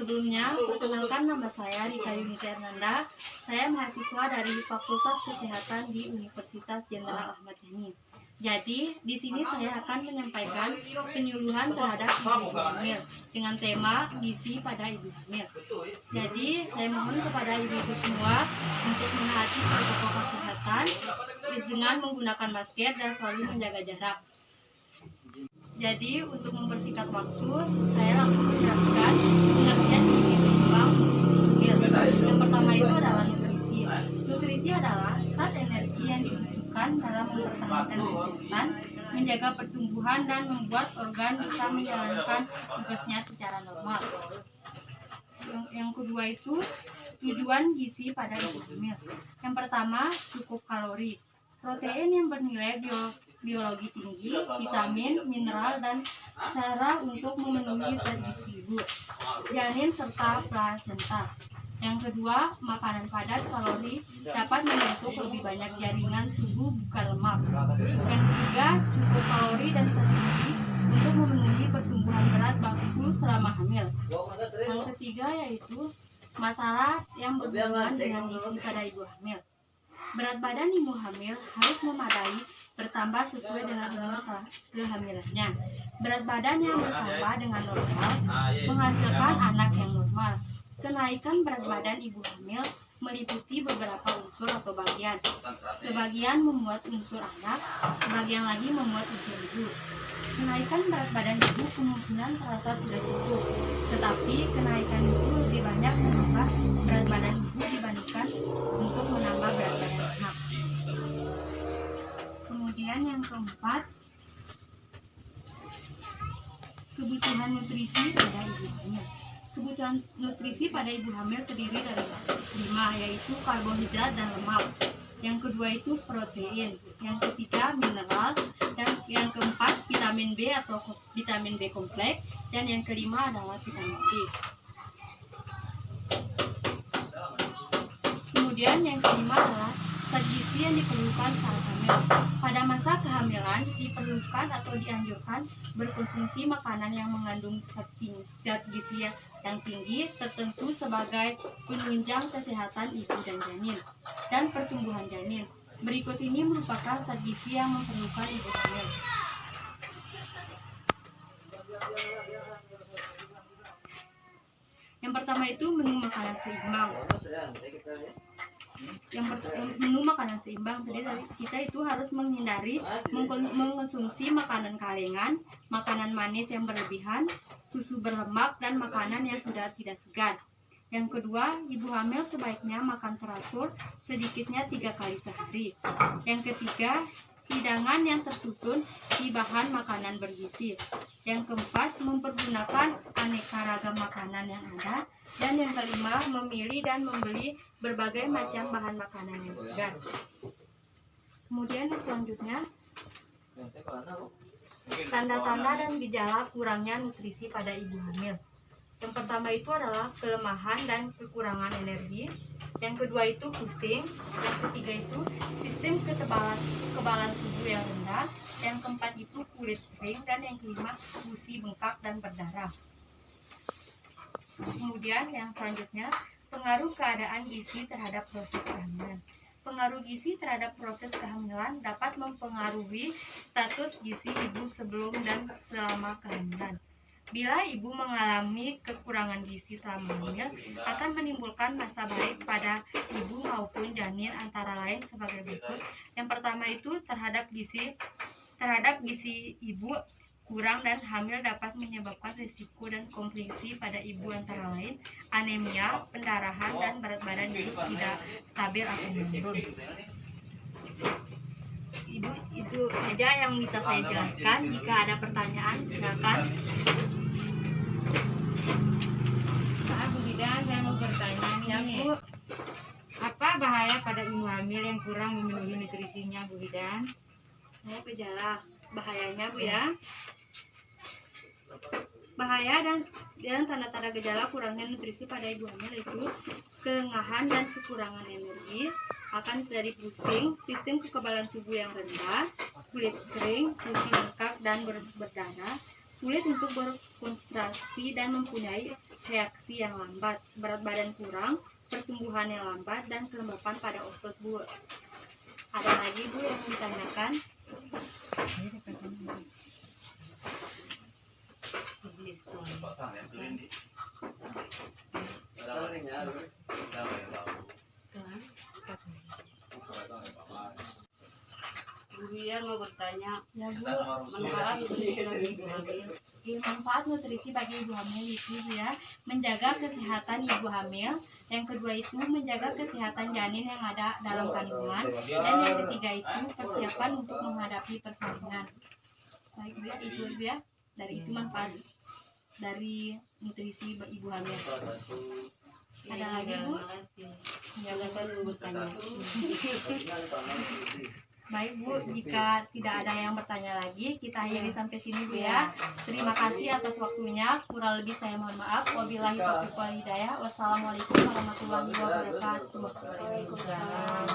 Sebelumnya, perkenalkan nama saya Rika Yunita Hernanda. Saya mahasiswa dari Fakultas Kesehatan di Universitas Jenderal Ahmad Yani. Jadi, di sini saya akan menyampaikan penyuluhan terhadap ibu hamil dengan tema gizi pada ibu hamil. Jadi, saya mohon kepada ibu-ibu semua untuk menaati protokol kesehatan dengan menggunakan masker dan selalu menjaga jarak. Jadi, untuk mempersingkat waktu, saya langsung menjelaskan pengertian gizi seimbang hamil. Yang pertama itu adalah nutrisi. Nutrisi adalah zat energi yang dibutuhkan dalam mempertahankan kesehatan, menjaga pertumbuhan, dan membuat organ bisa menjalankan tugasnya secara normal. Yang kedua itu tujuan gizi pada ibu hamil. Yang pertama, cukup kalori. Protein yang bernilai biologi tinggi, vitamin, mineral, dan cara untuk memenuhi zat gizi ibu, janin serta plasenta. Yang kedua, makanan padat kalori dapat membentuk lebih banyak jaringan tubuh bukan lemak. Yang ketiga, cukup kalori dan zat tinggi untuk memenuhi pertumbuhan berat baku selama hamil. Yang ketiga yaitu masalah yang berhubungan dengan gizi pada ibu hamil. Berat badan ibu hamil harus memadai bertambah sesuai dengan umur kehamilannya. Berat badan yang bertambah dengan normal menghasilkan anak yang normal. Kenaikan berat badan ibu hamil meliputi beberapa unsur atau bagian. Sebagian memuat unsur anak, sebagian lagi memuat unsur ibu. Kenaikan berat badan ibu kemungkinan terasa sudah cukup, tetapi kenaikan itu lebih banyak menambah berat badan ibu dibandingkan untuk menambah berat badan anak. Kemudian yang keempat, kebutuhan nutrisi pada ibu hamil. Kebutuhan nutrisi pada ibu hamil terdiri dari 5, yaitu karbohidrat dan lemak. Yang kedua itu protein. Yang ketiga mineral. Dan yang keempat vitamin B atau vitamin B kompleks. Dan yang kelima adalah vitamin D. Kemudian yang kelima adalah zat gizi yang diperlukan saat hamil. Pada masa kehamilan diperlukan atau dianjurkan berkonsumsi makanan yang mengandung zat gizi yang tinggi tertentu sebagai penunjang kesehatan ibu dan janin dan pertumbuhan janin. Berikut ini merupakan zat gizi yang memerlukan ibu hamil. Yang pertama itu menu makanan seimbang. Menu makanan seimbang tadi kita itu harus menghindari mengkonsumsi makanan kalengan, makanan manis yang berlebihan, susu berlemak, dan makanan yang sudah tidak segar. Yang kedua, ibu hamil sebaiknya makan teratur sedikitnya 3 kali sehari. Yang ketiga, hidangan yang tersusun di bahan makanan bergizi. Yang keempat, mempergunakan aneka ragam makanan yang ada. Dan yang kelima, memilih dan membeli berbagai macam bahan makanan yang segar. Kemudian selanjutnya, tanda-tanda dan gejala kurangnya nutrisi pada ibu hamil. Yang pertama itu adalah kelemahan dan kekurangan energi. Yang kedua itu pusing. Yang ketiga itu sistem kekebalan tubuh yang rendah. Yang keempat itu kulit kering. Dan yang kelima gusi bengkak dan berdarah. Kemudian yang selanjutnya, pengaruh keadaan gizi terhadap proses kehamilan. Pengaruh gizi terhadap proses kehamilan dapat mempengaruhi status gizi ibu sebelum dan selama kehamilan. Bila ibu mengalami kekurangan gizi selama hamil, akan menimbulkan masa baik pada ibu maupun janin antara lain sebagai berikut. Yang pertama itu terhadap gizi ibu kurang dan hamil dapat menyebabkan risiko dan komplikasi pada ibu antara lain anemia, pendarahan, dan berat badan ibu tidak stabil atau menurun. Ibu, itu aja yang bisa saya jelaskan. Jika ada pertanyaan silakan. Bu Gidan, saya mau bertanya nih, Bu. Apa bahaya pada ibu hamil yang kurang memenuhi nutrisinya, Bu Gidan? Gejala bahayanya, Bu, ya. Bahaya dan tanda-tanda gejala kurangnya nutrisi pada ibu hamil itu kelengahan dan kekurangan energi, akan dari pusing, sistem kekebalan tubuh yang rendah, kulit kering, gusi bengkak dan berdarah, sulit untuk berkontraksi dan mempunyai reaksi yang lambat, berat badan kurang, pertumbuhan yang lambat, dan kelembapan pada otot, Bu. Ada lagi, Bu, yang ditanyakan? Bu Bidan mau bertanya, Ya, Bu. manfaat nutrisi bagi ibu hamil. Manfaat nutrisi bagi ibu hamil itu ya, menjaga kesehatan ibu hamil. Yang kedua itu menjaga kesehatan janin yang ada dalam kandungan. Dan yang ketiga itu persiapan untuk menghadapi persalinan. Baik, Bu, ya, itu Bu, ya. Dari itu manfaat dari nutrisi ibu hamil. Ada lagi, Bu? Silakan Bu bertanya. Baik, Bu, jika tidak ada yang bertanya lagi, kita akhiri sampai sini, Bu, ya. Terima kasih atas waktunya. Kurang lebih saya mohon maaf. Wabillahi taufiq wal hidayah. Wassalamualaikum warahmatullahi wabarakatuh. Waalaikumsalam.